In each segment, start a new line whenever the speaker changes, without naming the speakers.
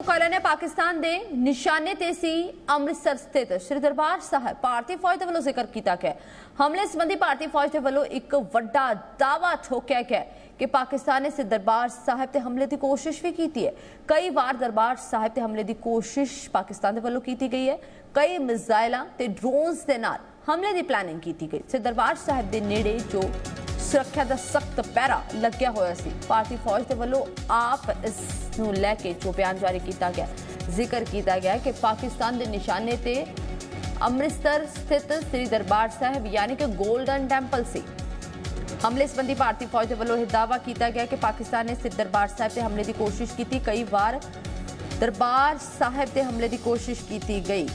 ਕਾਲੇ ਨੇ ਪਾਕਿਸਤਾਨ ਦੇ ਨਿਸ਼ਾਨੇ ਤੇ ਸੀ ਅੰਮ੍ਰਿਤਸਰ ਸਥਿਤ ਸ੍ਰੀ ਦਰਬਾਰ ਸਾਹਿਬ ਭਾਰਤੀ ਫੌਜ ਦੇ ਵੱਲੋਂ ਜ਼ਿਕਰ ਕੀਤਾ ਗਿਆ ਹਮਲੇ ਸੰਬੰਧੀ ਭਾਰਤੀ ਫੌਜ ਦੇ ਵੱਲੋਂ ਇੱਕ ਵੱਡਾ ਦਾਅਵਾ ਠੋਕਿਆ ਗਿਆ कि पाकिस्तान ने दरबार साहिब ते हमले की कोशिश भी की है। कई बार दरबार साहिब ते हमले की कोशिश पाकिस्तान के वलों की गई है। कई मिसाइलों ते ड्रोन्स के नाल हमले की प्लानिंग की गई। सिर दरबार साहिब के नेड़े जो सुरक्षा का सख्त पैरा लग्या होया सी, भारतीय फौज के वलों आप इस नूं लैके जो बयान जारी किया गया, जिक्र किया गया कि पाकिस्तान के निशाने ते अमृतसर स्थित श्री दरबार साहिब यानी कि गोल्डन टैंपल से हमले संबंधी भारतीय फौज के वलों यह दावा किया गया कि पाकिस्तान ने सिर्फ दरबार साहिब से हमले की कोशिश की थी। कई बार दरबार साहिब से हमले की कोशिश की गई।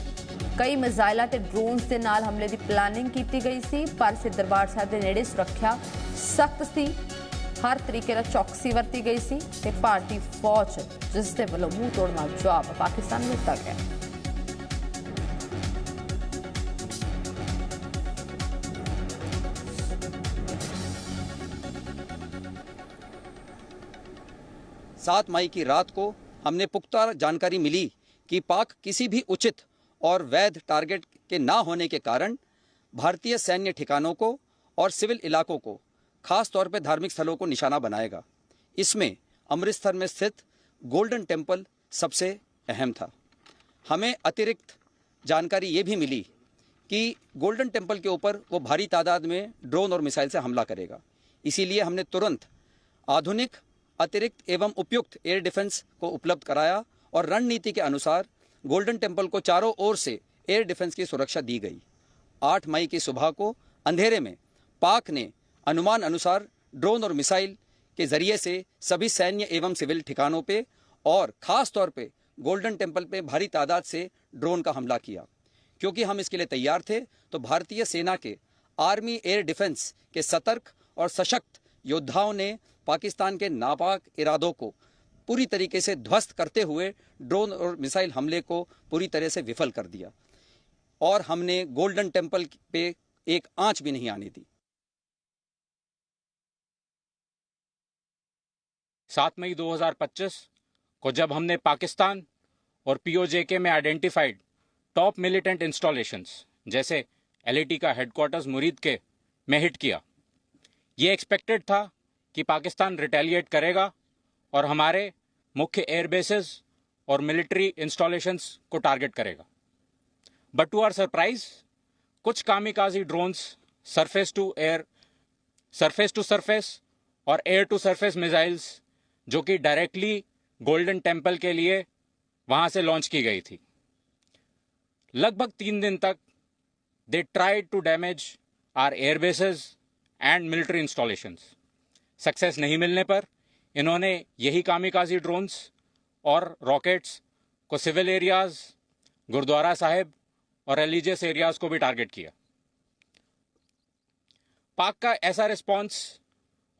कई मिसाइलों ते ड्रोन्स के नाल हमले की प्लानिंग की गई सी, पर सिर्फ दरबार साहिब के नेड़े सुरक्षा सख्त सी, हर तरीके की चौकसी वरती गई सी ते भारतीय फौज जिसके वलों मुंह तोड़ना जवाब पाकिस्तान में दिता गया।
सात मई की रात को हमने पुख्ता जानकारी मिली कि पाक किसी भी उचित और वैध टारगेट के ना होने के कारण भारतीय सैन्य ठिकानों को और सिविल इलाकों को, खास तौर पर धार्मिक स्थलों को निशाना बनाएगा। इसमें अमृतसर में स्थित गोल्डन टेम्पल सबसे अहम था। हमें अतिरिक्त जानकारी ये भी मिली कि गोल्डन टेम्पल के ऊपर वो भारी तादाद में ड्रोन और मिसाइल से हमला करेगा। इसीलिए हमने तुरंत आधुनिक, अतिरिक्त एवं उपयुक्त एयर डिफेंस को उपलब्ध कराया और रणनीति के अनुसार गोल्डन टेम्पल को चारों ओर से एयर डिफेंस की सुरक्षा दी गई। 8 मई की सुबह को अंधेरे में पाक ने अनुमान अनुसार ड्रोन और मिसाइल के जरिए से सभी सैन्य एवं सिविल ठिकानों पे और खास तौर पे गोल्डन टेम्पल पे भारी तादाद से ड्रोन का हमला किया। क्योंकि हम इसके लिए तैयार थे, तो भारतीय सेना के आर्मी एयर डिफेंस के सतर्क और सशक्त योद्धाओं ने पाकिस्तान के नापाक इरादों को पूरी तरीके से ध्वस्त करते हुए ड्रोन और मिसाइल हमले को पूरी तरह से विफल कर दिया और हमने गोल्डन टेम्पल पे एक आंच भी नहीं आने दी।
7 मई 2025 को जब हमने पाकिस्तान और पीओजेके में आइडेंटिफाइड टॉप मिलिटेंट इंस्टॉलेशंस जैसे एलएटी का हेडक्वार्टर्स मुरीद के में हिट किया, ये एक्सपेक्टेड था कि पाकिस्तान रिटेलिएट करेगा और हमारे मुख्य एयरबेसेस और मिलिट्री इंस्टॉलेशंस को टारगेट करेगा। बट टू आवर सरप्राइज, कुछ kamikaze drones surface to surface और एयर टू सरफेस मिसाइल्स जो कि डायरेक्टली गोल्डन टेम्पल के लिए वहां से लॉन्च की गई थी, लगभग 3 दिन तक they tried to damage our airbases and military installations. Success नहीं मिलने पर इन्होंने यही कामिकाजी ड्रोन्स और रॉकेट्स को सिविल एरियाज, गुरुद्वारा साहिब और रिलीजियस एरियाज को भी टारगेट किया। पाक का ऐसा रिस्पांस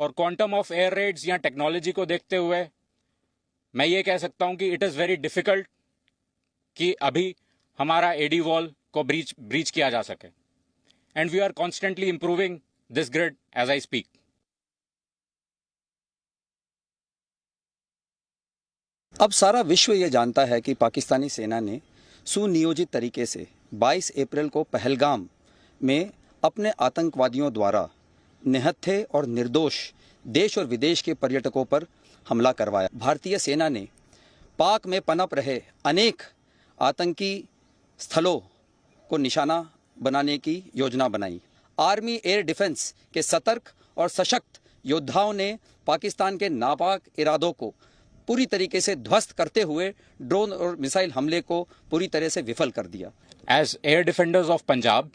और क्वांटम ऑफ एयर रेड्स या टेक्नोलॉजी को देखते हुए मैं ये कह सकता हूं कि इट इज़ वेरी डिफिकल्ट कि अभी हमारा एडी वॉल को ब्रीच किया जा सके, and we are constantly improving this grid as I speak.
अब सारा विश्व ये जानता है कि पाकिस्तानी सेना ने सुनियोजित तरीके से 22 अप्रैल को पहलगाम में अपने आतंकवादियों द्वारा निहत्थे और निर्दोष देश और विदेश के पर्यटकों पर हमला करवाया। भारतीय सेना ने पाक में पनप रहे अनेक आतंकी स्थलों को निशाना बनाने की योजना बनाई। आर्मी एयर डिफेंस के सतर्क और सशक्त योद्धाओं ने पाकिस्तान के नापाक इरादों को पूरी तरीके से ध्वस्त करते हुए ड्रोन और मिसाइल हमले को पूरी तरह से विफल कर दिया।
As air defenders of Punjab,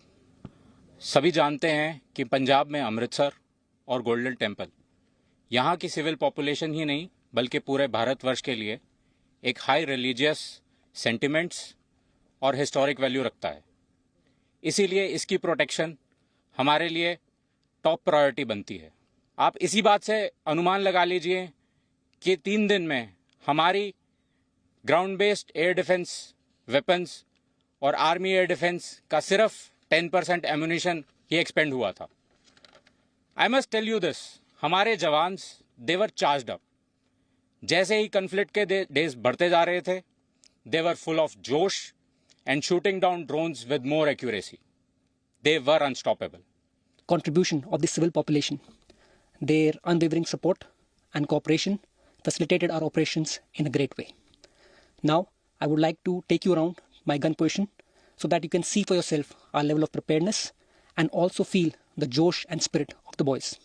सभी जानते हैं कि पंजाब में अमृतसर और गोल्डन टेम्पल यहाँ की सिविल पॉपुलेशन ही नहीं बल्कि पूरे भारतवर्ष के लिए एक हाई रिलीजियस सेंटिमेंट्स और हिस्टोरिक वैल्यू रखता है। इसीलिए इसकी प्रोटेक्शन हमारे लिए टॉप प्रायोरिटी बनती है। आप इसी बात से अनुमान लगा लीजिए कि 3 दिन में हमारी ground based air defence weapons और आर्मी एयर डिफेंस का सिर्फ 10% एम्यूनिशन ही एक्सपेंड हुआ था। I must tell you this, हमारे jawans they were charged up. जैसे ही कन्फ्लिक्ट के डेज बढ़ते जा रहे थे, they were full of josh and shooting down drones with more accuracy. They were unstoppable.
Contribution of the civil population, their unwavering support and cooperation facilitated our operations in a great way. Now, I would like to take you around my gun position so that you can see for yourself our level of preparedness and also feel the josh and spirit of the boys.